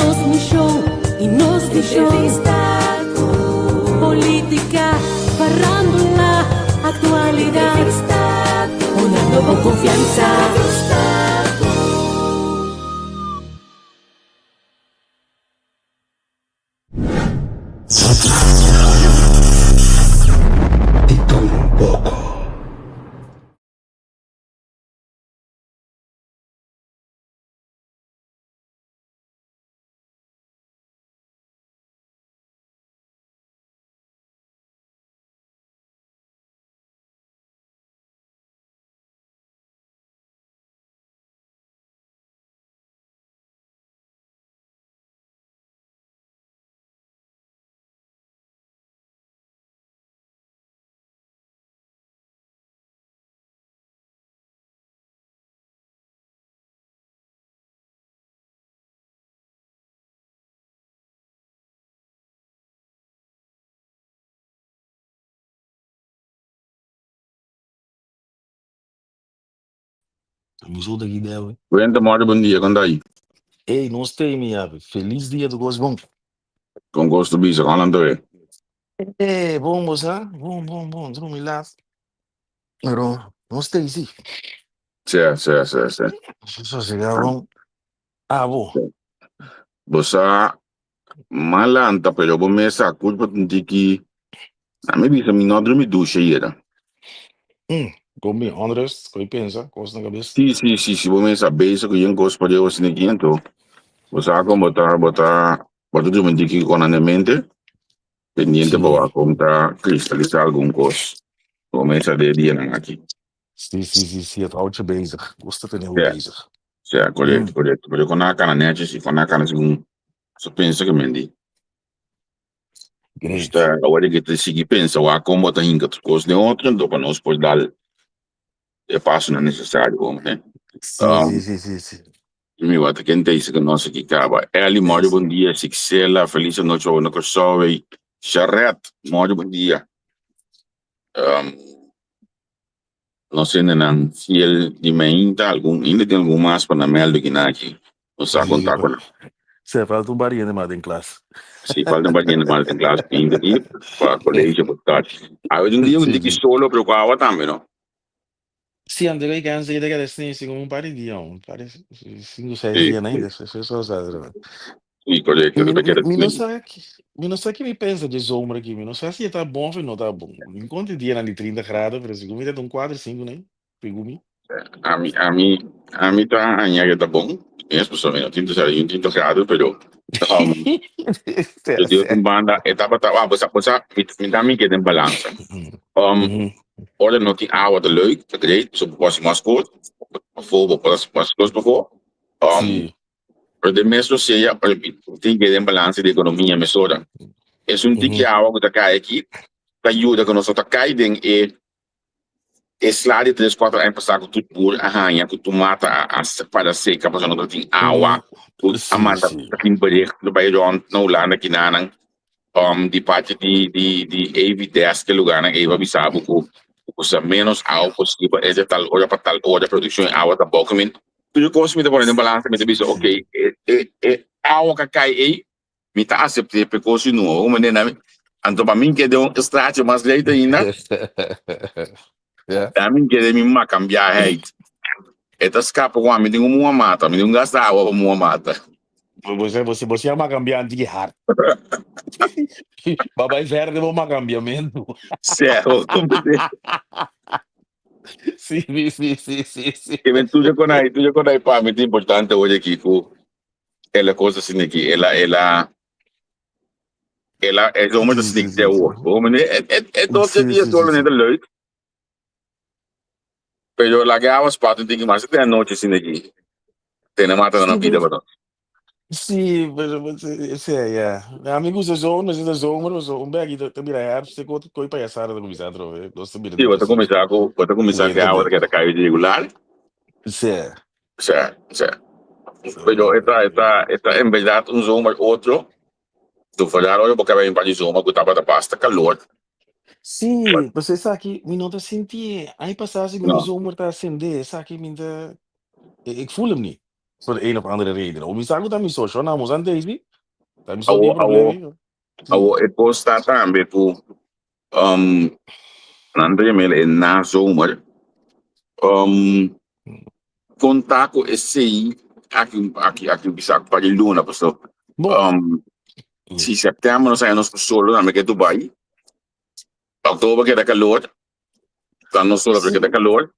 nos mexeu e nos deixou. Política, farándula, atualidade. Una nova confiança. Y toma un poco. Museu da Guiné. Cuenta, Mário, bom dia, quando aí? Ei, não sei, minha. Feliz dia do gosto. Bom. Com gosto do bicho, falando aí. É, bom, moça. Bom. Dormi lá. Não sei, sim. Sim. Só chegar, bom. Ah, bom. Você malanta, pero vou me essa culpa de que a minha bisa me não dorme ducha era. Comi, Andres, que pensa, coisa na cabeça. Sim, vou me essa beisa que eu gosto para eu assim aqui então. Você como botar dormir de que com a mente pendiente para como tá cristalizar algum coisa. Começa de dia não aqui. Sim, het houdt je bezig. Kost het een heel É, bezig. sim, correto. Mas quando a cana net se quando a cana segundo, só pensa que mendi. Great. Está agora que te seguir pensa, o como botar em outras coisas de outro, então para nós pode dar passo não necessário, como né? Sim. Me bota quem tem isso que nós aqui acaba. É ali, Mário, bom dia, Sixela, feliz noite, no Kosovo, Charret, Mário, bom dia. Não sei, não, se ele de ainda ainda tem algum mais para na mel do que aqui. Não sabe contar com ele. Você falta barinha de mais em classe. Se falta um pouquinho mais em classe, ainda aqui, para colégio, para aí um dia eu digo solo, preocupava também, não? Sì, andrei che anzi che adesso come un pari di un pari 5-6 Sim, giorni ainda, se só sabe. correto, Mi non sa che mi pensa di sombra aqui, mi non sa se tá bom ou não tá bom. Enquanto dia na de 30 graus, mas como tá um 4, 5, né? Pegou-me. A mim tá ainda tá bom. Mesmo só eu tinto grado, pero eu digo um banda etapa tá, você me dá me que tem balança. Olha não tem água de leuk, tá great, so posso mais coisa, fogo posso mais coisa para for. Sim. Pero de mesmo se ya tem que ter balança de economia mesora. É um tique água que tá cai aqui, tá ajuda que nós tá cai den lá de 3, 4 anos passado que tu pur arranha que tu mata a para seca para não ter água a mata tem bericht do bairro não lá na quinana de parte de EV10 que lugar na Eva bisabu ko usa menos água possível é de tal hora produção de água da boca men tu cost me de pôr em balança me de ok água que cai aí me tá aceitar porque não o menino então para mim que deu estratégia mais grande ainda. Yeah. A mim que me má cambiar hate. Eta escapa com a mim tem uma mata, me não gasta água para uma mata. Você ama cambiar de hard. Babai verde vou cambiamento. Certo. Sim. E tu já conhece para mim é importante hoje aqui com ela coisa assim aqui, ela é uma das que tem o homem é 12 dias só né da noite. Pero lá que as partes tem que mais tem a noite assim aqui. Tem na mata na vida para nós. Sim, amigos da zona, da zomer, um bag de mira herfst, ik word koi para essa da comissão trove, gosto de Sim, vou começar que a hora que está caindo de regular. Sim. Pero esta en verdad un zomer outro. Tu falar, olha, porque vem para o zoma que estava da pasta calor. Sim, você sabe que me não senti, aí passasse que o zomer está acender, sabe que me eu voel hem niet. Voor de een of andere reden. Om isago dat mi social na moes aan deze. Dat is Awo, zo'n probleem. awo, het was dat aan bepo, nandre mele in na zomer, contacto esse aqui bisak para luna, pasto, Bom. si setembro sa nos solo na me Dubai, oktober que da calor, dan nos solo porque da calor,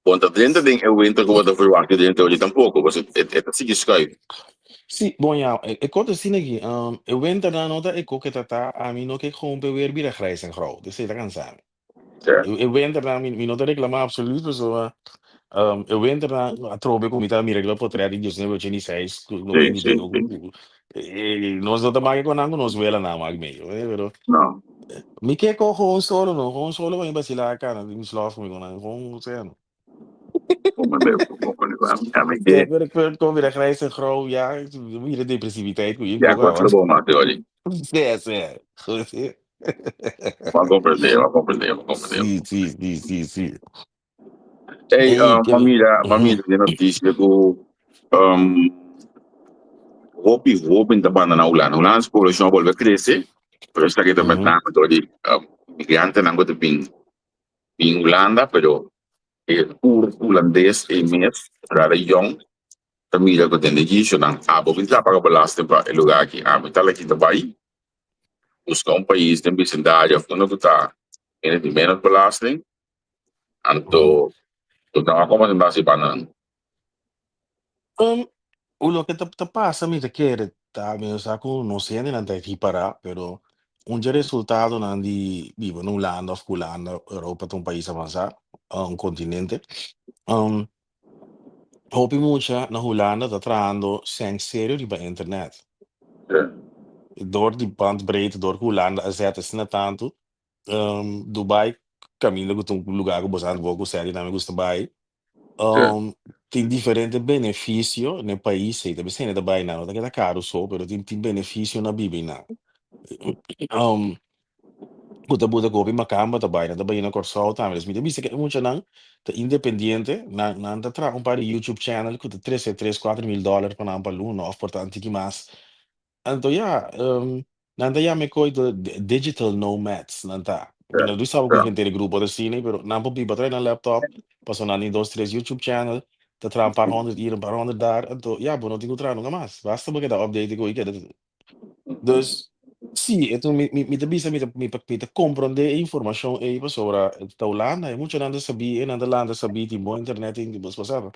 want dat dentro ding é winter que vou verwachten dentro de tampouco, mas é se schuif. Sim, bom, ja, ik kon het zien aqui. Eu winter na nota, ik ook het dat a mim no que gewoon weer bij de grijs en grauw. Dus dat kan zijn. Eu winter na mim nota reclamar absoluut, zo. Eu winter na trobe com mita mira que potrà di Deus ne voce ni seis, no que ni tengo. Nós não estamos aqui com nada, nós vela na mag meio, pero. No. Me que com gewoon solo, no, gewoon solo vai vacilar cara, nem slaaf comigo, não, gewoon zijn. Ja, ik kom weer grijs en grauw, ja, weer de depressiviteit. Ja, ik word gewoon maar teorie. Ja. Goed. Maar compreendeu. Sim. Hey, família, de notícia que hoop in de banden na Holland. Holland's população volve crescer, pero está que também está todo de migrantes não gosta em Holanda, pero o holandês é mais rara young, família que tem de isso, não abo que já paga belasting para o lugar aqui, tá aqui também, buscar país tem vicindário, onde que está, tem de menos belasting, então não há como se base para Lo que te pasa, mira, que también saco, no sé, ni nada de para, pero un resultado nandi vivo en Holanda of Holanda, Europa es un país avanzado, un continente. Hoop mucha na Holanda dat trando zijn serio die bij internet. Door die bandbreedte, door Holanda, azeita se na tanto. Dubai, caminho que um lugar que você anda pouco sério, também gosta bem. Tem diferente benefício no país, e também tem também não, que é caro só, mas tem benefício na Bíblia. Kuta buta kopi makamba também na Corsol também. Mas me disse que muito não, tá independente, não tá tra um par de YouTube channel que tá 4 mil dólares para não palu, não, portanto que mais. Então não tá me coi de digital nomads, não tá. Não do sabe que tem grupo de cine, pero não pode bater na laptop, passou na em 2, 3 YouTube channel, tá tra um par 100 hier, um par 100 daar. Então, ja, bom, não tem que tra nunca mais. Basta porque dá update que eu quero. Dus sì, e tu mi bisa mi compreende informação aí sobre a Holanda, e muito nada sabia, e nada Holanda sabia, tem bom internet in die bus passava.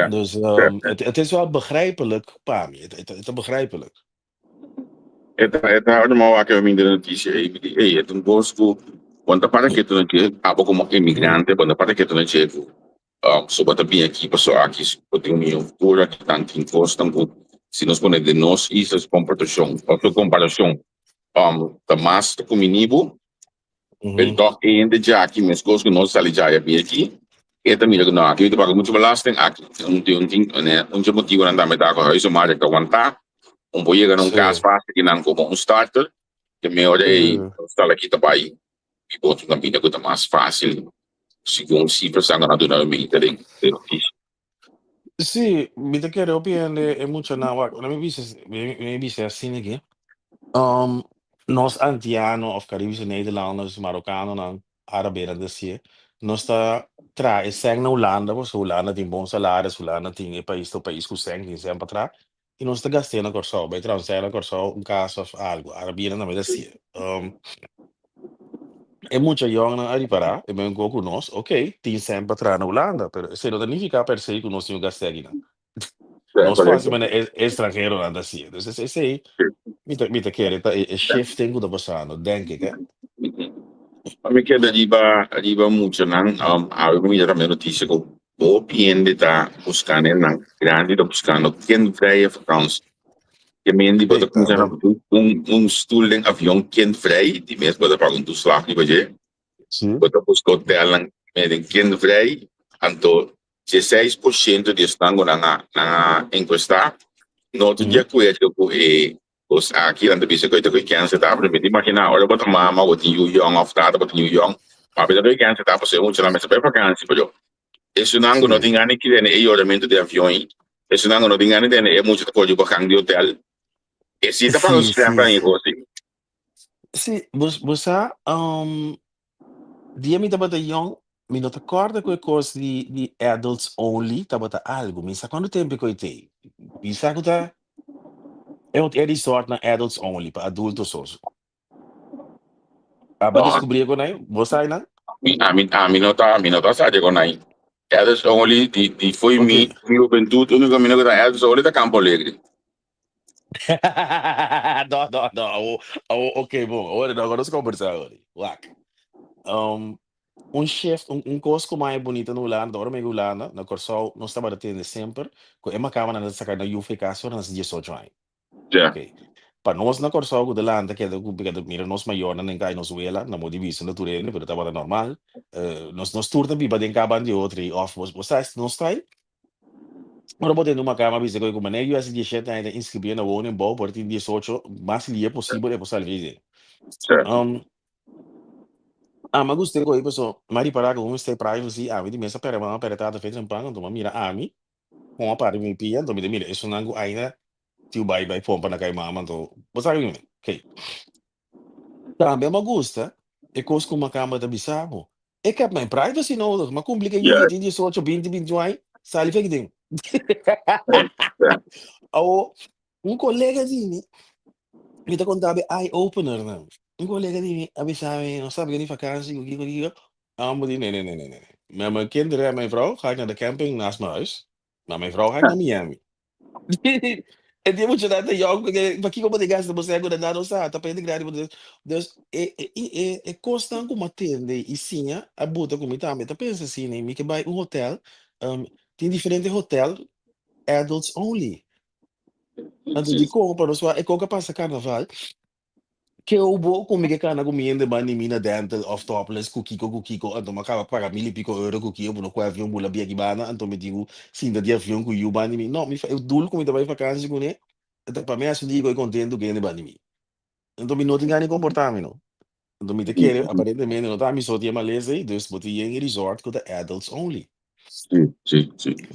Dus het is wel begrijpelijk, Pami, het is begrijpelijk. Het houdt me ook in de notitie, het een bosco, want de parte que tu não tinha, abo como imigrante, quando a parte que tu não tinha, sobre também aqui, passou aqui, tem um futuro que tanto encosta, se nós ponemos de nós isso é comparação, da mais do comigo, então ainda já aqui, mas coisas que nós ali já é bem aqui, e também não, aqui eu pago muito belasting, aqui um motivo não dá me dar com a isso, mas é que aguentar, vou chegar num caso fácil que não como starter, que me olha aí, está aqui também, e boto na vida que é mais fácil, segundo se pensar na dona minha, tem Sì, mi te quiero opinione è mucho now. Me viste assim aqui. Nós antiano of Caribische Nederlanders, Marokkanen dan Arabieren dus hier. Nós tá tra sang na Holanda, was Holanda tem bom salário, Holanda tem país to país com sang, tem sempre tra. E nós tá gastando Corsol, bei transfer Corsol um caso of algo. Arabieren também dus é muito jong na Aripara, e ben go com nós, ok, tem sempre tra na Holanda, pero se não significa per se que nós temos gastando. Nós fazemos estrangeiro nada assim. Dus esse aí, me te quer, é shifting que tá passando, denk ik, hè? A mim que arriba muito não, a eu me também notícia que o piende tá buscando não, grande tá buscando kindvrije vakantie. Je meent die wat een stoel in avion kindvrij, die meest wat er een toeslag niet bij wat er dus hotel met een kindvrij, en to 16% die staan na encuesta, no tu já cuida que os aqui anda bisa que tu quer se dar para me imaginar, olha bota mama, bota New York of data, bota New York, mas bota quer se dar para ser um chama se para vacancy, Esse nango não tem ani que tem orçamento de avião. Esse nango não tem ani tem é muito coisa para de hotel. Esse tá para os sempre aí você. Sim, você, dia me tava young, me não te acorda com a coisa de adults only, tava algo, me sabe quanto tempo que eu tenho? Me sabe que é resort na adults only, para adultos só. Aba Não, descobri agora, né? Você aí, não? a mim não tá sabe com aí. Elas only de foi Ok. mi juventude, o único caminho que tá elas only da Campo Alegre. Não, não, não. Ok, bom, agora nós conversar agora. Wak. Um, chef, coisa que mais bonita no Holanda, agora me Holanda, na Corsol, nós estamos batendo sempre, que é uma câmera na sacar na UFK, nas 18 anos. Já, Ok. Para nós na Corsol, de Holanda, que é do mira, nós maior, não cai nos Venezuela, na modivisa natureza, pero estava normal. Nós turta biba den caban de outro, off, você não está aí? Ora botando uma cama, bisa ko como nego assim 17 ainda inscrever na woning bouw, por 18, mais lia possível é possível fazer. certo. Um, mas gostei ko pessoal, mari para com stay privacy, me dimessa pera uma pera tá feita em pang, então mira mi, com a parte me pia, então mira, isso nango ainda tio bye pompa na kai mama, então, você sabe, ok. Também me gusta, é coisa com uma cama da bisabo. É que my privacy nodig, maar complica Já, you 18, 20, 21, sali fake ding. já. Ou colega de kita contabe eye-opener na. Um colega die sabi, não sabe que nem vakantie, o allemaal die, nee. Met mijn kinderen en mijn vrouw ga ik naar de camping naast mijn huis. Maar mijn vrouw ga ik naar Miami. En die moet je dat jou, maar kijk op de gas, você agora dar o sa, tá para integrar, dus custa como atende e sim, a buta como tá, mas tá pensa assim, né, me que vai um hotel, tem diferente hotel, adults only. Antes de compra, não só é que passa carnaval, que eu vou comigo que na comida bani mina dental of topless kukiko anto makaka para mil e pico euro kukiko no kwa avião bula bia gibana anto me digo sim da dia avião ku you bani mi não me eu dul como vai vacança com né para mim assim digo eu contento que ne bani mi então me não tem ganho comportamento não então me te quer aparentemente não tá me só dia maleza e dus boti em resort com the adults only Sim.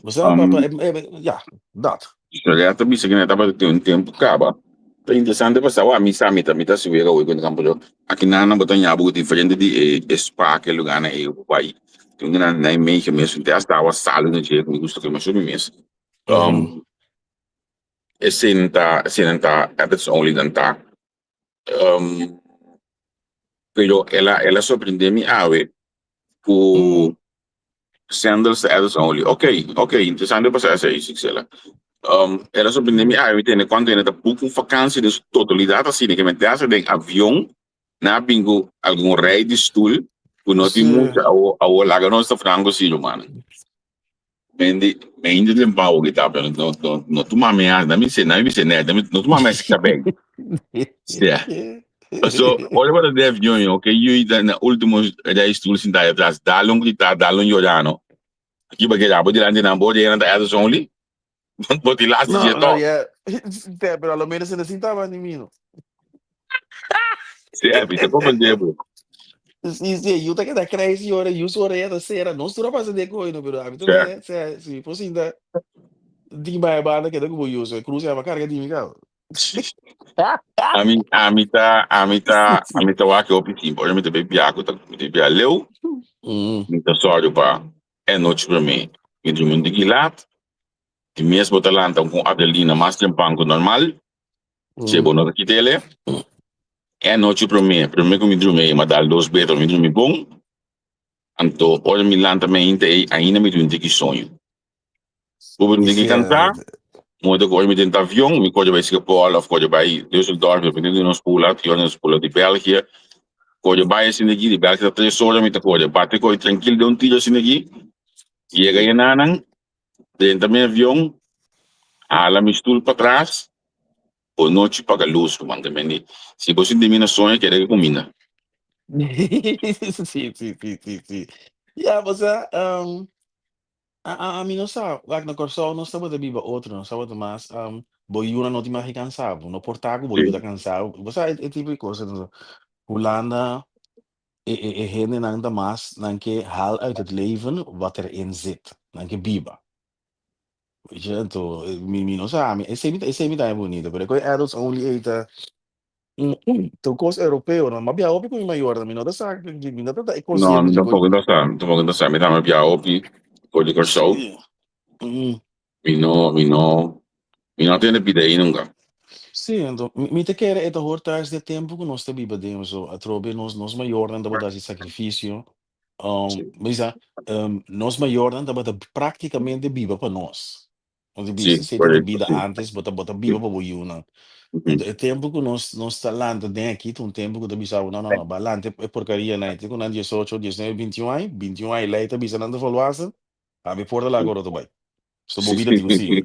você é papa ja dat Olha, também se que tava ter um tempo acaba. Tá interessante passar a missa mita se vira hoje quando campo. Aqui na botar algo diferente de spa que lugar na eu pai. Tem na meio que mesmo até estava sala no dia que me gusta que me chama mesmo. É senta that's only danta. Um, pero ela surpreende-me ave por sandals that's only. Ok, interessante passar essa isso que ela. Ela surpreende-me, eu entendo, quando ele book uma vacância de totalidade, assim, que me traz de avião, na bingo, algum rei de stoel, que não tem muito, ao lago não está frango, assim, mano. Me ainda tem pau que tá, pero não tu mame não me sei, não tu mame se bem. So, olha para o avião, ok, eu na últimos rei stoel, assim, daí atrás, dá longo de tá, dá longo de olhar, não. Aqui, porque já pode ir lá de namoro, e ainda é only. But the last year no talk. yeah pero a lo menos se necesitaba ni mino. Yeah, viste como el debo. Sì, io che da crazy ora, io sono da sera, non sto facendo de coisa, pero a mim Yeah. também, se fosse ainda, di mai banda che da come io so, cruze a carga di mica. Amita wake op het team. Olha, me te biaco, me te bia leu, me te sorry pa. É noite para mim. Me de mundo que lat, de mesmo talanta com Adelina, mas tem banco normal. Se bono que tele. É noite para mim que me dormi, mas dá 2 beter, me dormi bom. Anto, olha, me lanta me ainda me dormi que sonho. Vou me que cantar. Muito coisa me dentro avião, me coisa vai se Paulo, coisa vai Düsseldorf, dependendo de nos pular, que nos pular de Bélgica, coisa vai assim aqui, de Bélgica 3 horas, me coisa, bate coisa tranquilo, de tiro assim aqui, chega aí na dentro do avião, ala mistura para trás, ou noite paga luz, mano, também. Se você tem mina sonha, quer que comida. Sì. Yeah, você, a mim não sabe, like na Corsol não sabe de biba outro, não sabe de mais, boiuna não te mais cansado, no portago boiuda cansado, você é tipo de coisa, Holanda, Hende nang de mas, nang ke haal uit het leven wat erin zit. Nang ke biba. Weet je, en to, mi no sa, ese mi tayo bonito, pero kung adults only ate, to course europeo, no, mabia opi kung mayor, mi no, sa, mi no, ta, No, consciente, ko, tampoco está, me da via opi, por el show, sí, mm, mi no tiene pide nunca. sí, ento, mi te quere, ito hortas de tempo que nos te biba de so, atrobe nos mayor, dan da esse sacrifício, Sí, bisa, nos mayor, dan da praticamente biba para nós. Want die bisa, sí, sei te correcto, bida sí. antes, bota biba para boiuna. Ujú. O tempo que nós talando tem aqui, tem um tempo que tu bisava, não, balante é porcaria, né? Tem quando 18, 19, 21 aí, 21 aí, lá tá bisa nanda valuasa, a por lá agora tu vai. Estou Sí. movida tipo assim.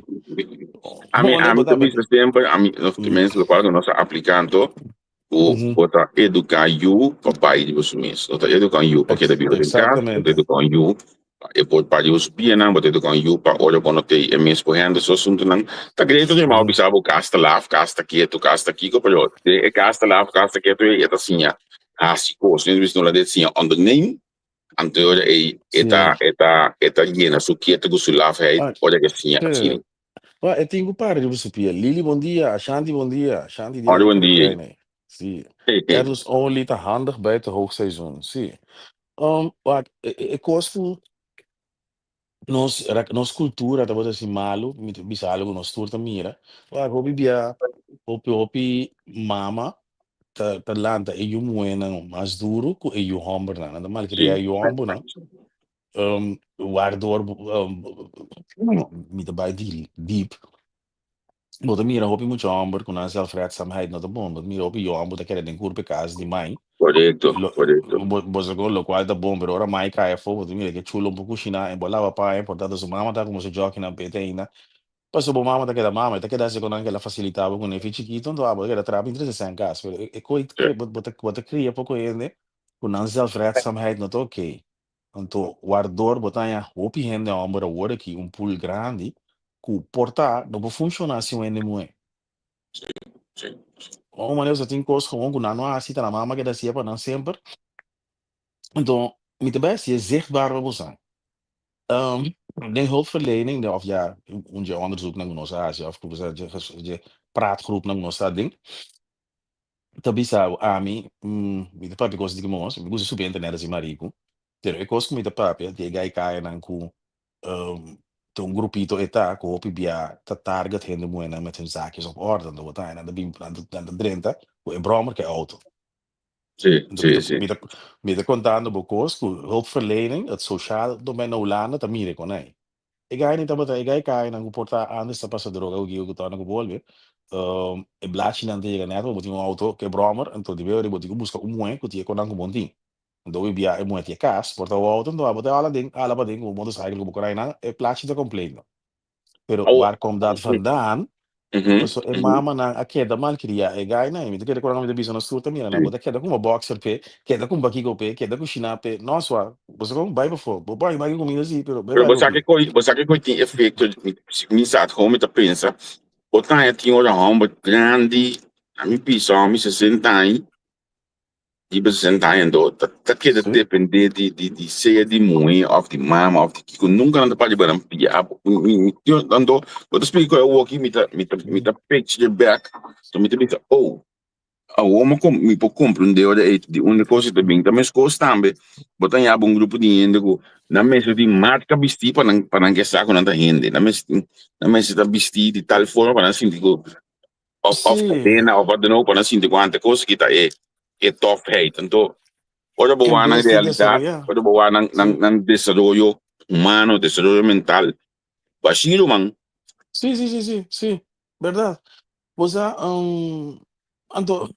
A Onde mí botar, también siempre, a mí, los que hum, me lo cual que nos aplicando, o uhum, bota educar you para pai de você mesmo. Bota educar you para que da vida em casa, bota exatamente. educar you e por pai de você bem, bota educar you para olhar quando tem mesmo correndo, só assunto não. Tá querendo de mal bisabo gasta lá, gasta aqui, que pelo, é gasta lá, gasta quieto e tá assim, assim, coisa, não visto lá de assim, underneath, anterior Sim. eta llena su quieto com su lafheid, Ah, olha que assim. eu tenho para de você pia. Lili, bom dia. Ashanti, bom dia. Ashanti, dia Olha de bom querer dia. krijgen. Nee. Zie. Er is only te handig bij het hoogseizoen. Zie. Wat, ik koos voor nos cultura, tá bota assim malo, bisa algo nos turta mira. Wa hobi bia, hopi mama, ta lanta e yu muena mais duro que e yu homber na. Nada mal queria Sim. yu homber na. Waardoor met bij die diep. Bota mira hopi muito homber com a zelfredzaamheid na de bom. Bota mira hopi yu homber da querer den curpe casa de mãe. Correcto, correcto. Bosa con lo qual da bom, pero ora mai cae fogo, mira que chulo un poco china, en bola pa, portanto su mamma tá como se joga na peteina. Passou por mama daquela mama, daquela se quando ela facilitava com ele chiquito, então abo era trap interesse em casa. E coi Sí, bota cria pouco ele, com não zelfredzaamheid not oké. Então, waardoor botanya hopi hende ambora word aqui pool grande, ku porta não vou funcionar assim o ende moe. sí. Uma maneira você tem coisa com o nano assim tá na mama que dá sempre não sempre. Então, met de beste is zichtbaar op zijn. De hulpverlening, of ja, onze onderzoek naar organisatie, of je praatgroep naar ons ding. Tabi sa ami, met de papi kost die moos, ik moest super internet als marico. Pero ik kost met de papi, die gai kaya nang ku, to een grupito eta, ko hopi bia, ta target hende moena met hun zaakjes op orde, dan wat hij aan de bim, aan de drenta, ko een bromer ke auto. Sí, Então, sí, sí. me contando bocos, que hulpverlening, het sociaal domein Holanda, dat mire kon hij. Ik ga niet dat ik ga naar porta anders dat passa droga, ook ik dan bolve. E blachi nan te net, moet een auto que bromer, então de ver, moet ik buscar moe, que tie kon dan bom ding. Então we bia e moe tie cas, porta o auto, então abote ala ba ding, o motorcycle ko bukai na, e plaatje te completo. Pero Oh, waar komt dat vandaan? So, e ujú. mama na a queda mal queria e gai na mi te queda con de bisogno sturta mira na Sí. bota queda com uma boxer pe queda com bakigo pe queda com china pe nossa você com vai before bo vai vai comigo assim pero vai Pero vai comigo você sabe que tem efeito, me sabe como me pensa. Botar aqui uma ramba grande, a mim pisa, a mim 60 anos, de 60 anos, tá que sim depender de ser de mãe, of de mama, of de que nunca anda para debaixo pia. Eu ando, eu explico eu aqui me tá picture back, então me tá oh. A uomo mi può comprendere di una cosa che ben também scostambe botan ya un gruppo di gente go na mesa di marca vestiti per anche sa con tanta gente na mesa da vestiti di tal forma per sentire go of sim cadena of wat dan ook per sentire quante cose che è tough tanto ora boh em na vez de realidad desarrollar ora boh sim nan desarrollo humano desarrollo mental bashiro man sim verdade você ando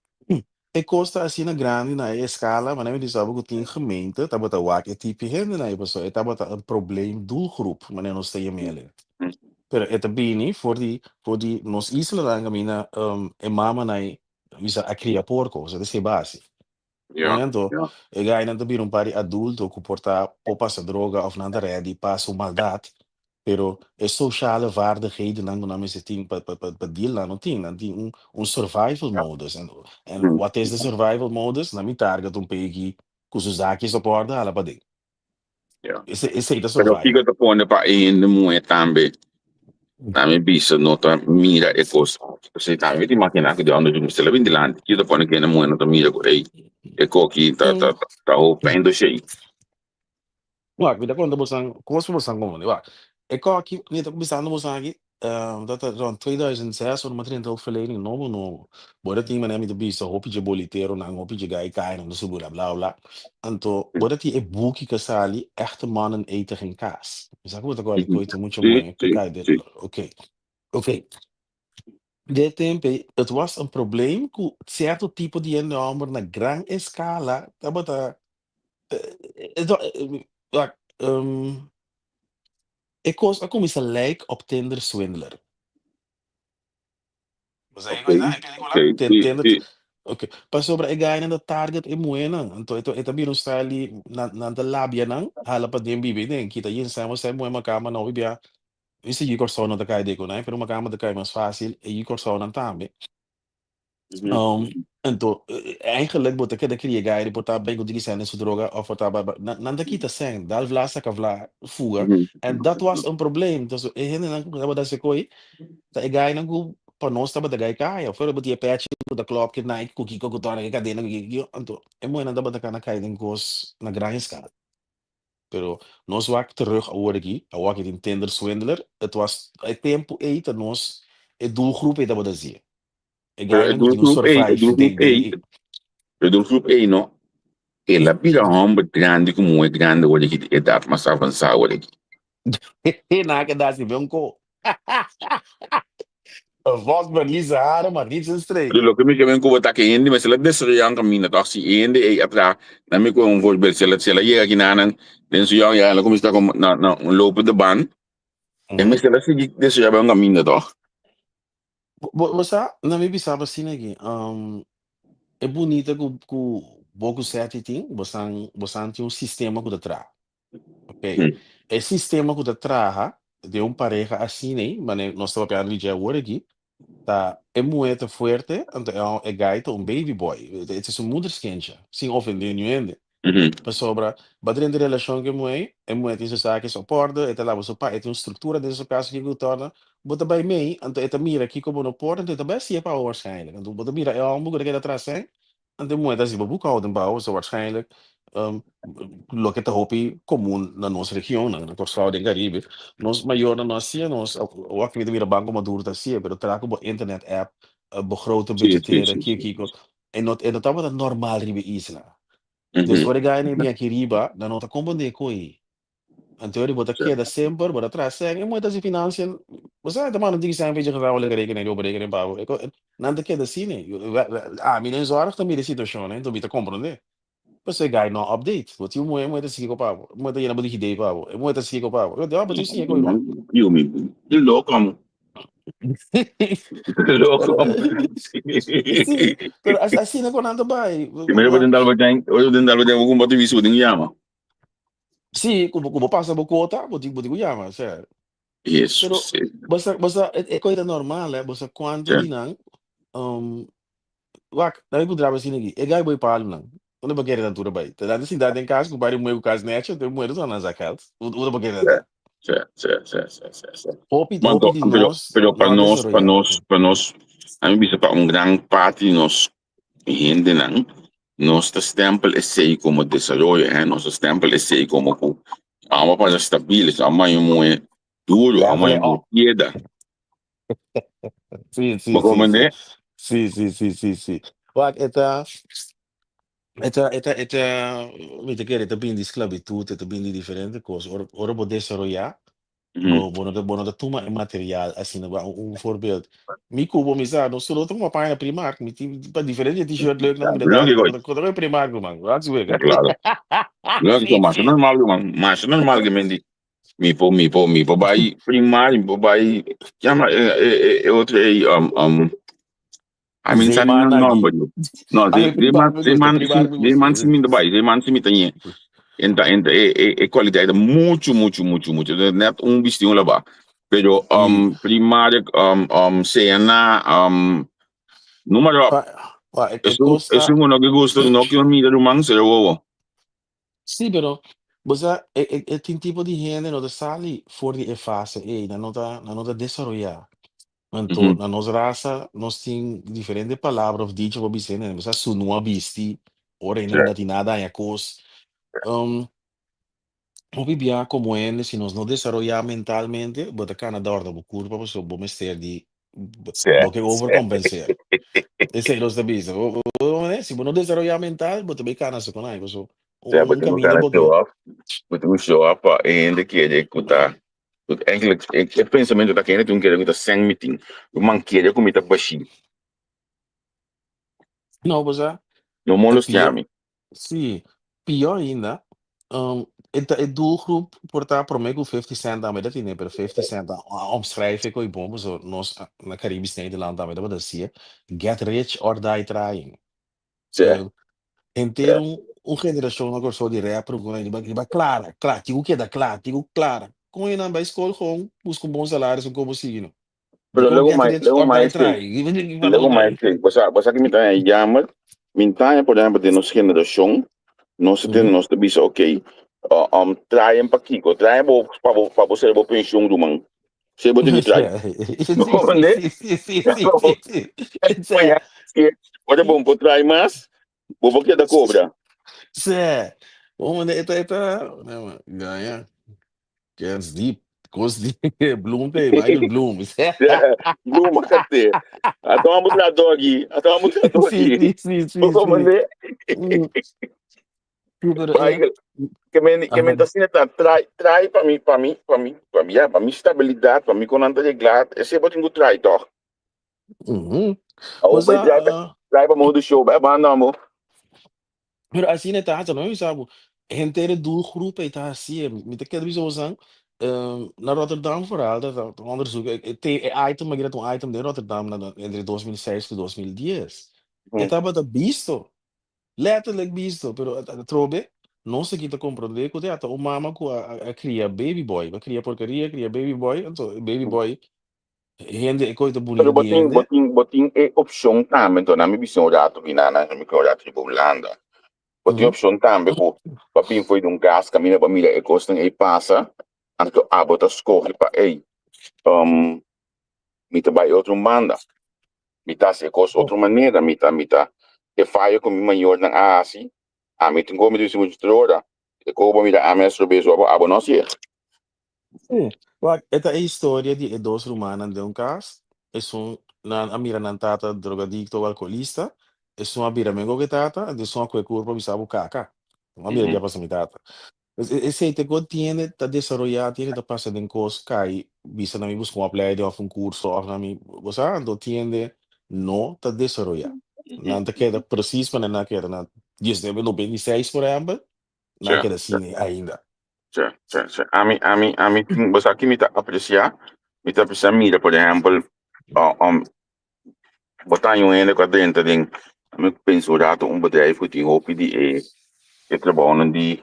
e costa assim na grande na escala maar nem die sabe que tem gemeente tá bota wak e tipi hende na pessoa tá bota een probleem doelgroep maar nem nos tem e pero ito bini for die nos isla lang kami na e mama na misa a cria porco, so desse base. ja Momento, ja e gai não ter um pari adulto que porta passa droga of nada redi passa maldade, pero é sociale vaardigheden dan na misa ting pa deal na no ting, dan ting survival modus en what is the survival modus? Na mi target pegi Kusuzaki suporta hala pa din. Yeah. Esse ita Pero survive. fica tapone pa in moe tambe. Tambe bisa nota mira e cosa. Se tambe di macchina che devono giù se la vendi là, io tapone che ne moe nota mira ko e cochi ta o pendo sei. Wak, vida quando busang, kung busang ko muna, wak. Eko aqui, nito bisando mo sa akin, dat rond 2006 or matrin to verleden no. Bora ti man mi bisa hopi je boliteiro na hopi je gai kai no subura bla bla. Anto bora ti e buki kasali echte mannen eten geen kaas. Dus ik moet ook wel koite mucho mooi. Kijk dit. Oké. De tempo, het was een probleem com certo tipo de enorme na gran escala. Dat bota like, ik kom eens een lijk op Tinder swindler. Você Okay. conhece a película? Tinder. Okay. Pas sobra e gaya na target e muwe nang. Ito biro style na labia nang. Hala pa din bibi din. Kita yun sa mo sa muwe makama na ubia. Isi yi korso na takay de ko na. Pero makama takay mas fácil. E yi korso na tambe. Eigenlijk moet ik de kriegare portar bem com divisão de droga of portar nanda kita sen dal vlasa ka vla fuga and that was een probleem dus hen nan ko da se koi da gai nan ko panos taba da gai kai of for but patch da club que night cookie ko to na cadena que anto é mo nanda ba kana kai den kos na gran escala pero nós wak terug hoor aqui a wak in Tinder swindler het was het tempo eten nos het doelgroep het dat zie e gai nan ko survive day do grupo E, no? E la pira hombre grande como é grande, olha que é dar mais avançado, olha aqui. Na que dá se vê co. A voz berlisa hara, maar niet zijn streek. Lo que me quemen como tá que ende, mas ela desce yang caminho, tá se ende e atra, na me com um voorbeeld, se ela llega aqui nanan, dan so yang ela como está com na lopen de baan. En mas ela se desce já bem caminho, toch? Você, na minha visão, assim aqui, é bonita que pouco certo tem, você tem um sistema que tra, ok? É sistema que tra, de pareja assim, né? Mas nós estamos falando de agora aqui, tá? É muito forte, então é gaita baby boy, het is een moederskindje, sem ofender ninguém. Para sobra, badrin de relação que é muito isso sabe que suporta, é lá você pai, é uma estrutura dessa casa que eu torna, bota bem mim, então é mira aqui como no porta, então bem se é para waarschijnlijk, então bota mira é algo que ele atrás hein, então muito assim, babu houden bouwen, zo waarschijnlijk, lo que está hopi comum na nossa região, na Corsal de Caribe, nos maior na nossa, nos, o que mira banco maduro tá sim, pero trago bo internet app, begrote budgeteren, kiko, en not tava normal ribe isla. Dus ora gai ne minha querida, na nota compreender coi. Anterior bota queda sempre, bota atrás, e muitas financiam. Você tá mano diga sempre que já vai olhar rekening, eu rekening pavo. Nada queda assim, né? Minha zorg também de situação, né? Então bita compreender. Você gai no update, você muita assim com pavo. Muita yana bota ideia pavo. Muita assim com pavo. Eu deu bota assim com irmão. Eu me louco como. Louco como. Sim, pero assim não nada vai. Primeiro eu vou tentar algum motivo de llama. Sim, como passa por conta, vou llama, certo? Isso. Pero basta é coisa normal, né? Basta quando dinang daí poderá assim aqui. É gai boi palo não. Onde vai querer natura bai. Tá dando cidade em casa, com o meu caso net, eu tenho moedas nas acalts. Onde vai querer. Certo. Hopi de nós. Pero para nós, a mim bisa para grande parte de nós gente não. Nosso stempel é sei como desenvolve, nosso stempel é sei como a uma para estável, a uma é duro, a uma é queda. Sim. Weet je, het bem de esclavitud, het bem de diferente coisas. Ora pode desarrollar, bono da tuma material, assim, voorbeeld. Mi cubo mi sa, no solo uma página Primark, mi para diferente t-shirt leuk na quando é Primark, man. Wat zo ik. Claro. Leuk, mas normal, man. Mas normal que mendi. Mi po bai Primark, mi po bai chama outro I mean, sa não no, de man se me bai, de man se me tem. É qualidade muito. Net vestido lá, pero primário cena número é um que gosta não que mira do man se eu Sì, però, você tem tipo de gente não sali fora de fase, ei, na nota desarrollar. Então, Mhm. na nossa raça, nós tem diferentes palavras, dicho, vou dizer, né? Você sunua bisti, ora ainda não Certo, tem nada em a coisa. O vivia como ele, se nós não desarrollar mentalmente, bota cá na dor da curva, você vou mestre de, certo, porque certo. overcompensar. Esse é o nosso bicho. Se você não desarrollar mental, bota bem cá na sua canal, você Certo, um but we caminho gaan show porque off. But we show up in de keer ik kuta. Eigenlijk, ik pensamento da kene toen keer kuta sang meeting. Man keer com muita baixinho. não, você No é molos pior, tiami. sim, pior ainda, é doelgroep wordt daar promego 50 cent aan, dat niet, maar 50 cent aan omschrijven, ik bom, zo, nos, na Caribisch Nederland, dat we zie, get rich or die trying. Certo, Em ter certo. um geração agora só de rapper, que vai clara, claro, digo que é da clara, digo clara. Com ele na escola, com busca um bom salário, um como seguindo. Pero Because get rich luego or die mais que, trying. luego mais que, você que me tá jammer, me tá, por exemplo, de nossa geração, nós temos nós te bisa ok. Traem para Kiko, traem para você para pensão do man. Você botou que trai. Sim, Não, sim, né? sim, sim, sim, sim, sim, sim. Isso Mas é, que, olha bom, por trai mais, vou que da cobra. isso é. Vamos, ganha. Gets deep. Goes deep. Bloom tem, Michael Bloom. Blue Macate. Então vamos lá, doggy. Então vamos lá, Sim, doggy. sim, sim, sim, Como sim. né? Pero é. Michael, que me Aham. está assim, tá, trai para mim, estabilidade, para mim, quando anda de glad, esse é o que trai, toch? Uhum. Ou Mas vai trai para modo show, vai, banda, amor. pero assim não tá, não, sabe? Gente doelgroep het daar zie je. Met de kennis zo zijn. Naar Rotterdam vooral, dat dat onderzoek. Item, maar dat een item de Rotterdam entre 2006 e 2010. Hum. Estava da visto, letterlijk visto, pero trobe, não se quita compreender que até o mama com a cria baby boy, a cria porcaria, cria baby boy, então baby boy, gente é coisa Pero bonita de gente. boting é opção também, então, na minha visão, já tô vindo na minha já tô Holanda. Boting Uhum. opção também, que papinho foi de um gás, caminha para mim, é costa, e passa, anto abota escorre para, ei, mita vai outro manda. Mita se costa outra maneira, mita, e faia com maior na assim, a mita como disse muito trora, e como mita a mestra bezo, abo não sei. Sim. Wag ito ay istorya di dos Rumanan de un caso. Na amira ng tata drogadicto alcoolista. Uma bira mengo que tata, uma kwe kurpa bisabu kaka. Uma bira Uhum. dia pasa mi tata. Esse te god tiene ta desarrollar, tiene ta pasa den cos kai bisa na mi busca uma opleiding of un curso of na mi gozando tiende no ta desarrollar. Não te queda precies, mas não queda na 1996 por exemplo, não Certo, queda assim ainda. certo. A mim, você aqui mita apreciar mira, por exemplo, botar em um ene com a dentro, a mim penso rato bedrijf que tem hoop die trabalham die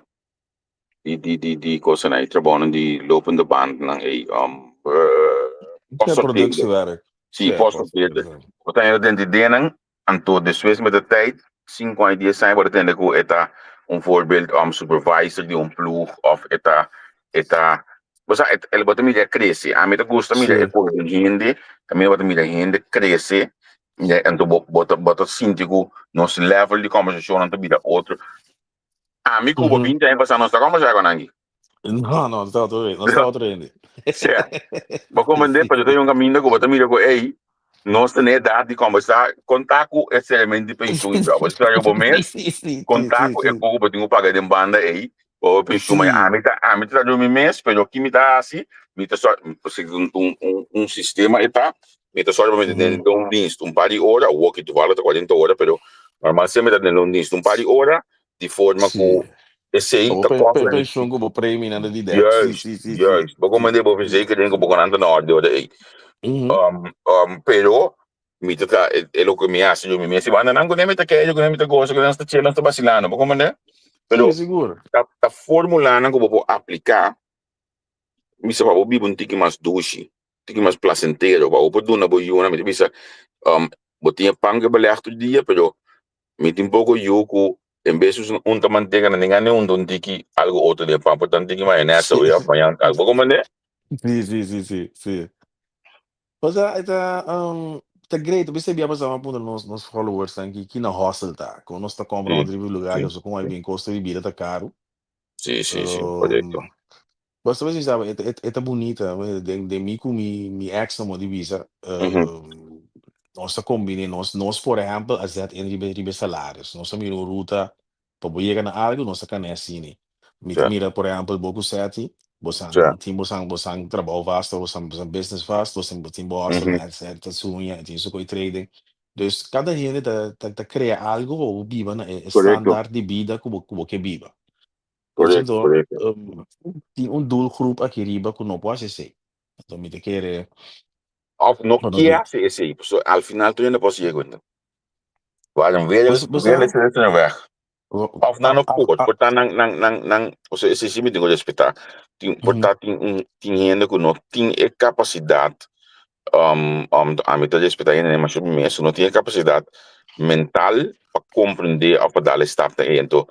kosten aí, trabalham de lopende band, não é, Isso é posso productiewerk. sim, Certo, posso posso ter, dizer. botar em dentro de denen, anto después met de tijd, 5 dias zijn, wordt het que eta voorbeeld supervisor de ploeg of ele bota mídia cresce, a mídia gosta mídia é Sim. coisa de gente, também bota mídia gente cresce, então bota síntico, nosso level de conversação não vida outro. A mim cuba Uhum. pinta em passar nossa conversa com ninguém. No, no, stavo tornando, non stavo tornando. Certo. Mas como Sì, ande, sì, para ter um caminho que bota mídia com ei, nós temos idade de conversar, contar com esse elemento de pensão e tal. Você vai o sì, mês, sì, sì, sì, contar sì, com o sì. que eu pagar de banda aí, ou pensão, mas Sì. a mim tá dormindo mês, mas aqui me tá assim, me tá só, sistema e tá, me tá só para me Mh-mh. dar dienst, par de hora, o que tu fala tá 40 horas, pero normal sempre tá dando dienst, par de hora, de forma Sì. que esse aí Stavo tá costa, penso come premi nada di det. Sì, yes, sì, sì, sì. yes, vou Sì. comandar, vou fazer que tem que vou ganhar na ordem, aí. Mh-mh. Pero mito ka elo ko mi asi yo mi mesi bana nang kunemit ke yo kunemit ko so kunemit chela sta basilano ko mane Sì, pero sicuro. ta formula nang ko po aplicar mi sa pa bi bun tiki mas dushi tiki mas placentero ba o po duna bo yuna mi bisa um botinha panga balear tu dia pero mi tim poco yo ko En vez de un manteca, ninguém um tiki algo outro de pampa, tanto que maionese ou Sí, ia apanhar algo como né? sí. O sea, tá great. Você sabia passar uma ponta nos followers aqui na hostel, tá? Quando nós tá comprando Sim, outro lugar, eu sim, só com aí bem custo de vida tá caro. sim, correto. Mas você sabe, é bonita, de mim com mi ex na divisa, Uhum, nós combina, nós, por exemplo, a zet em ribe salários, nós também no ruta, para chegar na algo, nós tá assim, né? já, Mira, por exemplo, bogo sete, já, bosang trabalho vasto, bosang business vasto, bosang bosta, uhum, né, certo, sunha, tem isso com trading. Dus cada gente tá cria algo ou viva na correto, standaard de vida como que viva. correto, Então, correto. tem doelgroep aqui riba que não pode ser. Então, me te querer, Of no para nós que ver. hace esse aí, so, al final tu ainda posso chegar. Waarom weer Você, is het een weg. Of na no port, portar nang, o sea, esse sim me tem que respeitar. Tem, portar tem gente que não tem a capacidade, a mim tá respeitar ainda, mas eu mesmo não tem a capacidade mental para compreender ou para dar stap na então,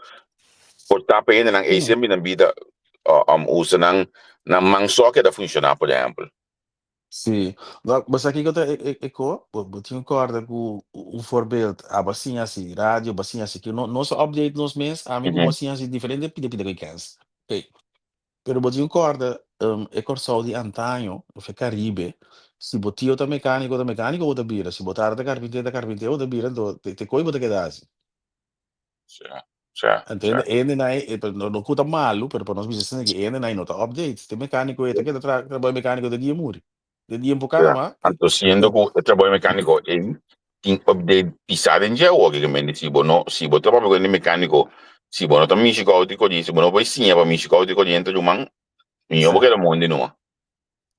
portar para ainda nang esse me na vida, usa nang mangso que da funcionar, por exemplo. sim. Mas aqui que eu tinha corda com um voorbeeld, a bacinha assim, rádio, bacinha assim, que nosso update nos mês, a mim com Uhum, bacinha assim diferente, pide que cansa. Ok. Pero botinho corda, é corção de antanho, foi Caribe. Se botinho tá mecânico, ou da bira. Se botar da carpinteiro, ou da bira, então, te coi, bota que dá. já, já, Entende? já, Ene nai no kuta malu, pero para nós business que ene nai nota updates. Tem mecânico e que trabalho mecânico de dia muri. De dia um pouco já. mais Então, sendo que o trabalho mecânico tem update pisar em dia, ou que se bono, se bono trabalho com mecânico, se bono tá me chico de coisa, se bono vai sim, para me chico de coisa, então, eu vou sim. querer mundo não.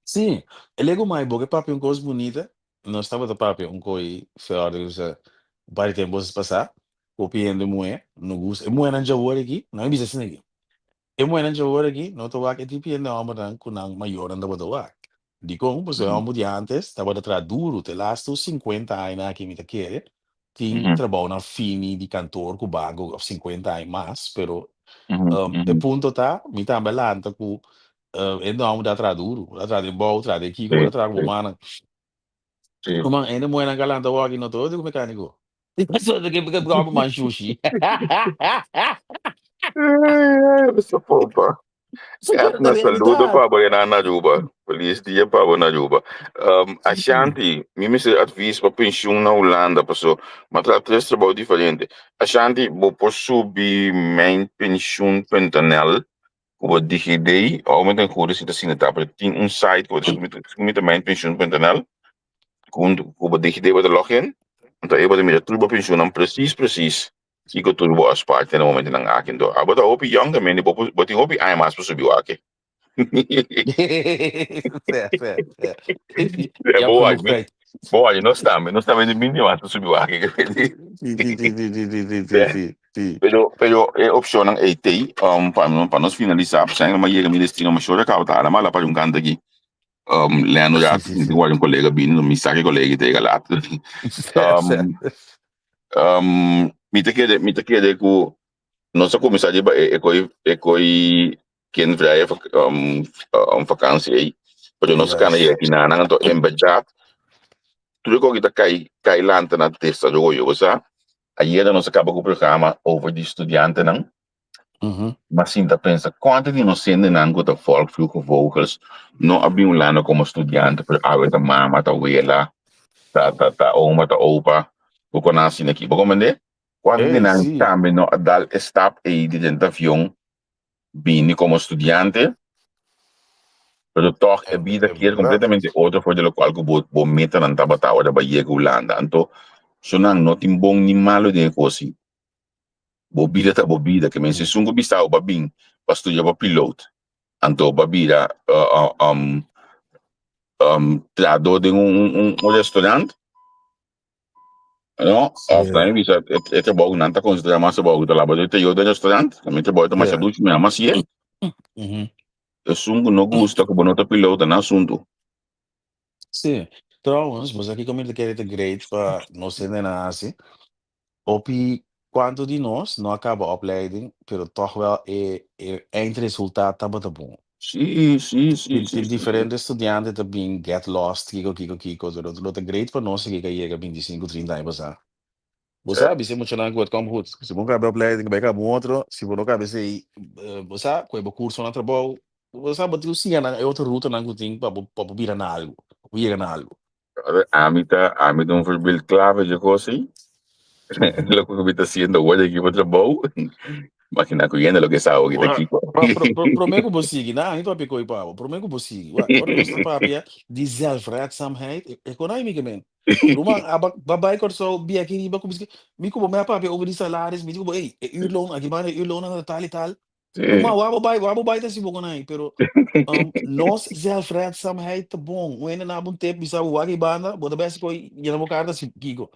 Sim, é legal mais porque papi um coisa bonita. Nós estava da papi um coi fora para tempo passar. Copiando moe, no gosto. E moe não já hora aqui, não é business aqui. E moe não já hora aqui, não tô aqui tipo ainda uma dan com ang maior anda bodo ak. Di ko pues Uhum, amo de antes, estava de tra duro, te lasto 50 anos aqui me te quer. Tem uhum, trabalho na fini de cantor com bago of 50 anos mais, pero uhum, e uhum. punto tá, me tá belanta com ainda amo da tra duro, da tra de bom, tra de aqui, como da Sim, tra sim, humana. sim. Como ainda moe na galanta wagi no todo com mecânico. E passou daqui porque algo mais sushi. Essa fofa. Isso É é da na saludo realidade. para banhar na Juba. Feliz dia para banhar na Juba. Ashanti, mimi se advies para pensioen na Holanda, paso, mas trata trabalho diferente. Ashanti, vou por subir mijnpensioen.nl, vou digitar, ou met een goede zit zien het tem site que você met mijnpensioen.nl, quando vou digitar para login, então eu vou me tudo pensioen precies. Iko turbo as parte no momento ng akin do. Abo da opi young men, boti opi ay mas po subi wake. Certo. É Je hebt boa, genoeg tijd. boa, não está vendo mínimo mas po subi wake. Sim. Pero option ng AT, para nos finalizar, sa nga mayega mi destino masyura ka ta mala pa yung kanta gi. Leano ya, hindi ko yung kolega bin, no misaki kolega te galat. Um, Certo. mita kede ko não só começar de é coi quem vai vakansie aí pero não se cana Yes. aqui na nang to embedjat tudo que kita kai lanta na testa do yo sa aí não se acaba com o programa over de estudante não Mhm. mas sim tá pensa quanto de nós sendo não com o folk fluke vocals não abri um lano como estudante pero a ver mama ta abuela ta oma ta opa o conhece aqui como é quando de Hey, não sim. também não dal stop aí de tentação vini como estudiante, pero toch É, é vida é que é verdade. completamente outra for de lo qual que bo meta nan tabata ora ba yega Holanda. Anto, so nang no tim bong ni malo de kosi. Bo bida que men se sungo bisa o babing, pa studia ba pilot. Anto babira trado de un restaurante, no? After Sim. time bisa e trabalho nan ta considera massa ba uta labo de yo de restaurante, também trabalho massa Yeah. duch me amasie. Mhm. E sungo no gusta que bonota pilot na assunto. Sim. Trouwens, mas aqui como ele quer ter great para nós entender assim. Opi quanto de nós não acaba a opleiding, pero toch wel eindresultaat tá bom. Tem sim. diferentes estudiantes também get lost, kiko, so é great para nós que chega 25, 30 anos, você sabe, se muito não aguenta como goed, se não cabe a opleiding, vai caber outro, se não cabe se, você sabe, com o curso na trabalho, você sabe, tu sim, é outra ruta não tem para virar na algo, A mí un voorbeeld clave de cosas. Lo que me está haciendo, güey, aquí otro bow. Imagina que lo que es ahora aquí. Promego bosigi, na, niet op je kooi pa, promego bosigi. Wat was de papia? Die zelfredzaamheid, economisch men. Roma, babay ko so biya kini ba kubis, mi ko ba papia over die salaris, mi ko ba, uurloon, agibane uurloon ang tal. Roma, wabo bay ta si bokonay, pero nós zelfredzaamheid te bom. Wena na bun tep bisa wagi banda, boda best ko yan mo karta si Kiko.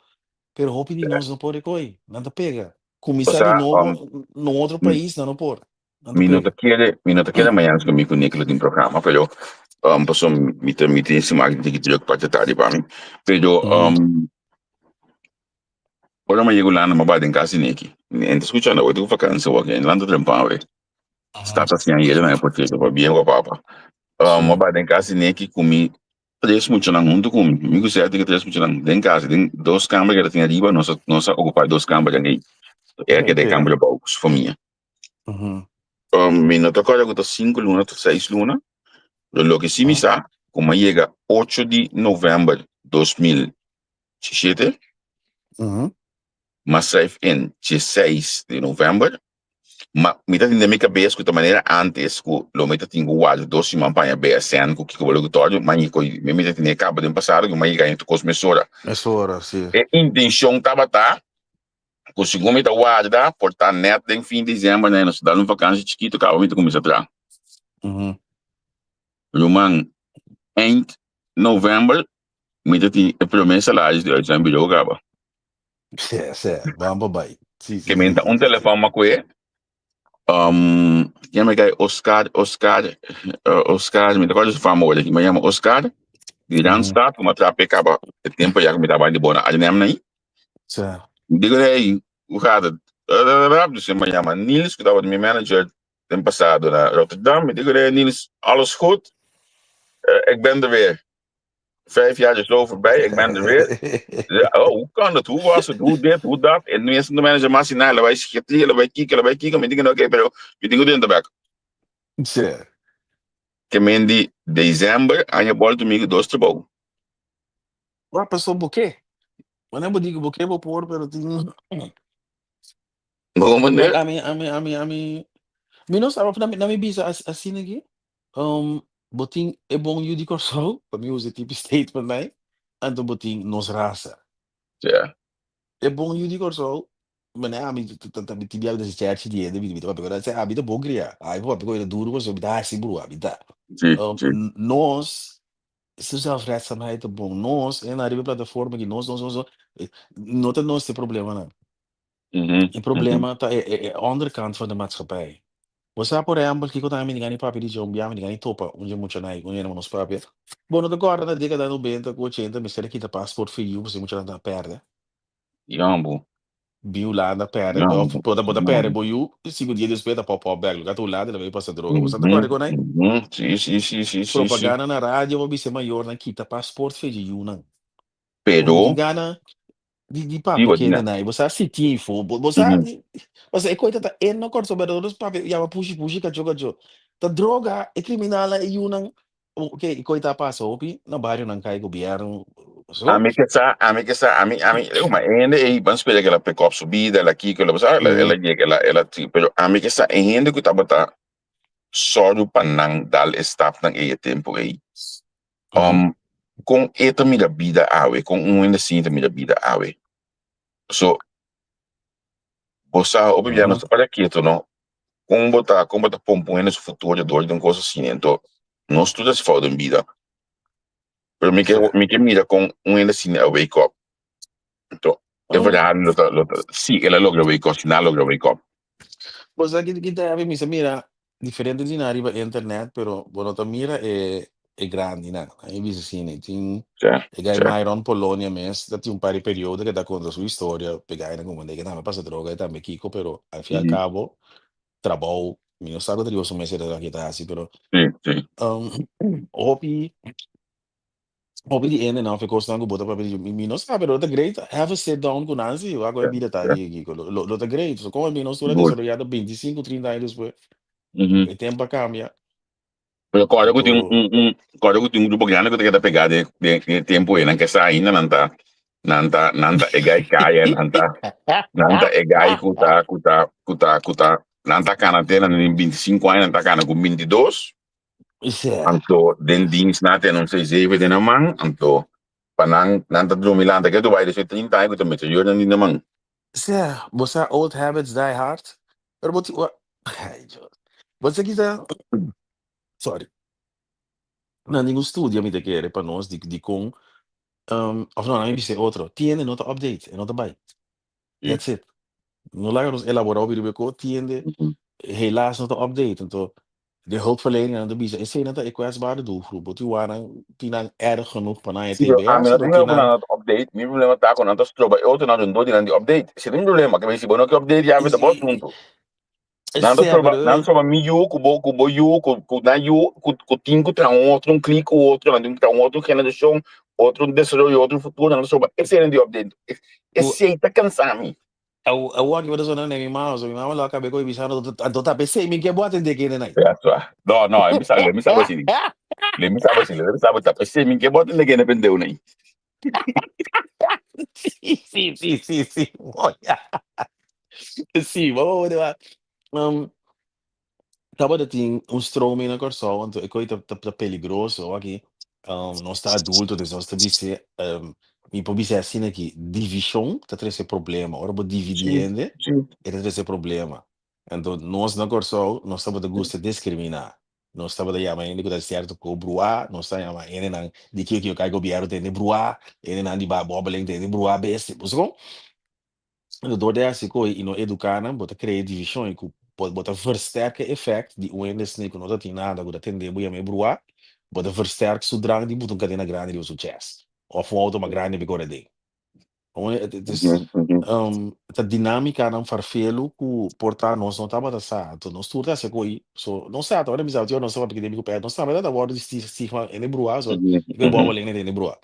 Pero hopi di nós não pode coi, nada pega. O Começar de sea, novo no outro país, não pode. Nada mi no pega. te quiere mañana con mi cunículo de un programa, pero pues mi te si magari di che gioco parte tardi para mí. Pero ora me llegó la ma va in casa neki. Niente escuchando, voy tu vacanza, voy in lando trempave. Stata assim aí, né, porque eu vou o papa. Ma va in casa neki comi três muito não muito comi. Me gostaria de três muito não. Em casa tem duas câmeras que tem arriba, nós ocupar duas câmeras aí. É que de câmera poucos, família. Mi no te acuerdo que 5 lunas, 6 lunas. Lo que sí me está, como llega 8 de novembro 2017, mas sai em 16 de novembro, mas me está tendo minha cabeça que de maneira antes, que lo me está tendo guardado 2 semanas para a BSN, que o laboratório, mas me está tendo acaba de passar, que mas ganha com mesura. Mesura, sim. E intenção estava que o segundo me está guardado, por estar net em fim de dezembro, né, nós damos uma vacância chiquita, acaba de começar a trabalhar. Roman, em novembro, me tem o primeiro salário de hoje em Bilhão Gaba. Vamos bem. Que me dá telefone uma coisa. Que me cai Oscar, me dá quase famoso aqui, me chama Oscar. De Randstad, como atrapei acaba o tempo já que me trabalho de boa, ali nem aí. Digo aí, o cara, você me chama Niels, que estava de meu manager, tempo passado na Rotterdam. Me digo aí, Niels, alles goed? Ik ben er weer. 5 jaar is zo voorbij, ik ben er weer. Hoe kan dat? Hoe was het? Hoe dit? Hoe dat? En nu is de manager maar zien, wij schieten, wij kijken. Me digo, oké, pero me digo dentro back. Que me di dezembro, aan je bol comigo 2 trabalho. Wat passou buquê? Mas não digo buquê, vou pôr, pero tem. Como né? A mim. Menos, na minha bisa assim aqui. Boting é bom you de corso, para mim usa tipo statement, né? Então boting nos raça. É bom you de corso, mas né, a mim também tibia desse chat de vida, para pegar essa habita bom criar. Aí vou pegar ele duro, você habita assim bro, habita. Nós se usar vreedzaamheid é bom. Nós, na arriba plataforma que nós não tem nós tem problema, né? O problema tá é onderkant van de maatschappij. Você por exemplo, que eu também ninguém papi de John Biam, ninguém topa, onde muito nai, onde não nos papi. Bom, agora na década de 90, com 80, me será que tá passport for you, você muito lá perde. Jambo. Biu lá na perde, bota perde, boiu, e 5 dias depois da pop bag, lugar do lado, ele vai passar droga. Você tá agora com nai? Sim. Propaganda na rádio, vou ser maior na kita passport for you, não. Pero Di papi que ainda não, você assiste info, você é coisa tá no corso sobre os papi, já puxa cacho. Tá droga é criminal e yun okay, coisa passa opi na bairro não cai governo. A mim que sa, uma ainda aí vamos esperar que ela pick up subida, ela aqui que ela pero a mim que sa ainda que tá botar só do panang dal staff nang e tempo aí. Com eta mi da vida awe, com ainda sim mi da vida awe. So, você obviamente não para quieto, não? Como botar pompom nesse futuro de coisa assim, então não estuda se falta em vida. Pero me que mira com ainda assim a wake up. Então, é verdade, sim, ela logra wake up, não logra wake up. Você aqui tá me mira diferente de na internet, pero bueno, mira é grande, né? Aí você assim, tem Certo, e aí certo. Myron Polônia mesmo, da tinha um par de período que dá conta a sua história, pegar ainda como que também passa droga e também Kiko, pero al fin y al Uhum. cabo, trabalho, não sabe que eu sou mais da que tá assim, pero Sim, sim. um, hobby hobby di ene não ficou stanco bota para pedir me não sabe, lo great, have a sit down com Nancy, eu agora Certo, vida tá certo. aqui, lo great, so como me não sou Good. desarrollado 25, 30 anos depois, Uhum. o tempo cambia, Pero agora que tem então agora que tem um grupo grande que tá pegar de tempo aí, não quer sair ainda, não tá, é gai caia, não tá, é gai não tá cana tela em 25 anos, não tá cana com 22, isso é. anto, den dienst na ten, não sei se de na man, anto, panang, não tá drumilanda, que tu vai de 30 anos, tu metes jordan din naman. Yeah, você old habits die hard. Pero ai, Diyos. Você kita, sorry, na nenhum studio mi te quiere para nós de com of não, não me outro. Tiene nota update, e nota by. Sim. That's it. No langer nos elaborar o bico, tiende Uhum. helaas nota update. Então, de hulpverlening aan de bisa. Is zijn dat een kwetsbare doelgroep. Want die waren die erg genoeg van aan je Sim, a TBS, mim não tem zodat die problema na update, meu problema tá quando nós troba, eu tô na do de update. Se tem problema, que vai se bono que update já vai dar bom junto. Nada é, sobre, pero nada sobre mi you, cubo you, na you, cu tinco tra um outro, um clique o outro, nada tra um outro generação, outro desenvolvimento, outro futuro, nada sobre. Esse é o update. Esse aí tá cansado. eu acho que você não é minha mãe lá acabei com o bicho, então tá pensei, me que boa atender que nem. Não, não, ele me sabe assim. Ele me sabe assim, ele me sabe, tá. Esse me que bota ninguém não pendeu nem. Sim. Olha. Sim, vamos lá. Um, Acaba de ter um stroming na corção, então é coisa tá peligroso aqui. Não está adulto, então está dizer, e pode dizer assim aqui, divisão tá tendo esse problema, ora vou Sim, dividindo, sim. é tá tendo esse problema. Então, nós na corção, nós estamos de gosto de discriminar. Nós estamos de chamar ele que tá certo com o bruá, nós estamos chamando ele não, de que o governo tem de bruá, ele não de babobling tem de bruá, beste. Você door dessa coisa e não educar, não, bota criar divisão e pode botar versterker effect de o ende sneak não tem nada agora tem de boia me broa, bota versterker su drang die botam cadena grande de successo. Of um auto uma grande bigora de. Het is Uhum, uhum, a dinâmica não farfelo que portar nós não estava da sato, nós tudo essa coisa, so não sei agora me eu não sei porque tem que perto, não sabe da hora de estigma em broa, so uhum, e que boa uhum, além de broa.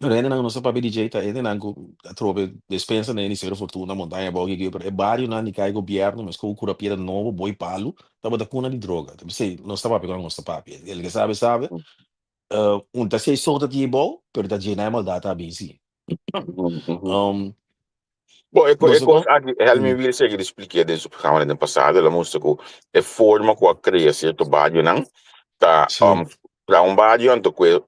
Rende não nossa papel DJ tá ele não trove despensa nem ser fortuna montanha bogi que é barrio não cai governo mas com o cura pieda novo boi palo tava da cuna de droga também sei não estava pegando nossa papel ele que sabe tá sei solta de bom pero tá de mal data busy uhum, uhum. um Bom, você com realmente vi che expliquei desde o programa no passado, ela mostra que é forma que a cria certo badio não tá sim para badio então que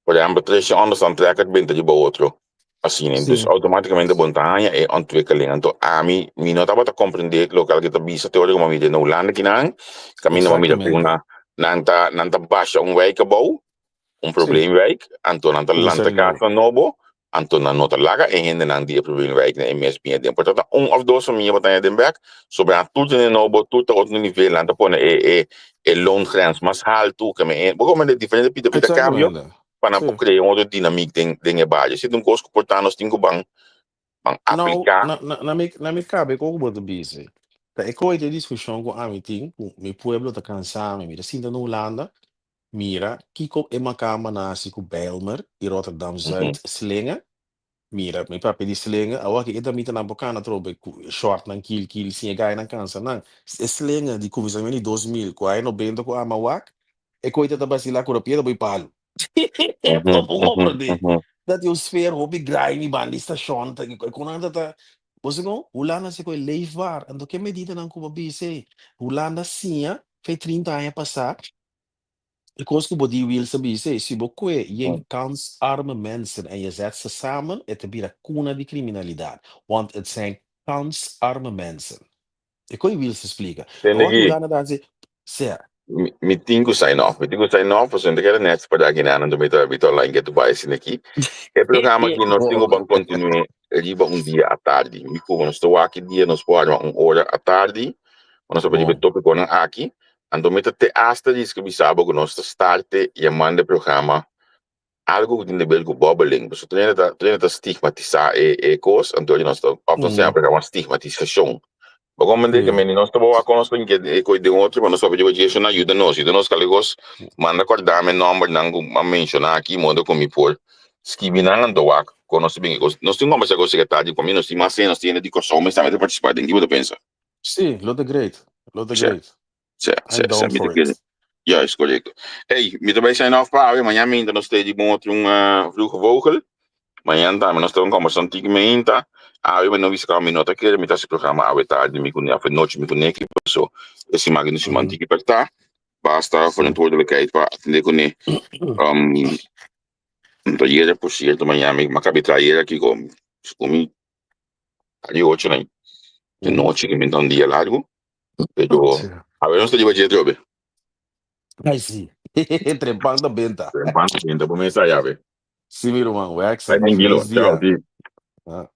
por exemplo três anos não treca de bem de outro assim então sim automaticamente a montanha é ontwikkeling então a mim não estava a compreender local que tá bisa teoria como me de na Holanda que não caminho uma mídia exatamente não tá baixa wijk bom sim probleemwijk então não tá começar lanta de novo casa novo anto na nota laga e ainda não dia probleemwijk na MSP de portanto of dois minha batalha de back sobre a tudo de novo tudo outro nível anda pone é loongrens mas alto que me como é diferente pita cambio exatamente para não sim criar uma outra dinâmica tem base se não coisa portanto nós temos que não aplicar na me cabe com o boto busy tá é coisa de discussão com a mim tem meu pueblo tá cansado me mira sinta no Holanda. Mira, Kiko e Makama na si ku Bijlmer, i Rotterdam uhum, Zuid Slingen. Mira, mi papi di Slingen, awa ki ita mita na bocana trobe short ng kill siya gaya ng kansa nang Slingen di ku visa mini 2000 ku ay no bendo ko amawak. E ko ita taba sila ku rapia boy palo. uhum, Papo uhum, comprende. uhum. Dat yung sphere hobi grind ni bandi station ta ko nanda ta Você não, Holanda se coi levar, ando que medida não como bise. Holanda sim, fez 30 anos passar. Ik was op die wiel sabi se bokwe yen kansarme mensen en je zet ze samen, het bira kuna die criminaliteit. Want het zijn kansarme mensen. Ik kon je wiel explica. Tem Wat je que dan daar zegt, zeg, me tenho sign off você não quer net para aqui na do meto lá em que tu vai assim aqui é programa que nós temos para continuar riba dia à tarde me como nós estou aqui dia nós pode hora à tarde nós vamos bom, topic com aqui Então, te hasta diz que bisabo que nós starte e manda programa algo que tem a ver com bubbling. Você tem que estigmatizar coisa, então nós estamos sempre uma estigmatização. Mas como eu digo, nós estamos a conosco em que coisa de outro, mas nós sabemos que isso não ajuda nós que ligos manda acordar meu número não mencionar aqui, modo como por escrever na landoa, conosco bem, nós temos uma coisa secretária, como nós temos nós temos de coisa, mas também de participar, tem que você pensa. Sim, lot great. Sim, I'm down for it. Ja, is correct. Hey, met erbij zijn afbouwen, maar jij meent nog steeds die moet een vroege vogel. Maar jij dan, nós estamos conversando antigamente. Eu não vi se caminho nota que me esse programa à tarde me conhece, à noite me conhece, so esse magno se mantém para tá. Basta verantwoordelijkheid para atender com ele. Então hier por certo, amanhã me acabei trair aqui com ali 8 né. De noite que me dá dia largo. Pero a ver, não estou de budget job. Ai sim. Trempando a benta. Trempando a benta, por mensagem, Sim, meu irmão, o Vai, Mengilo. Tchau, Feliz dia.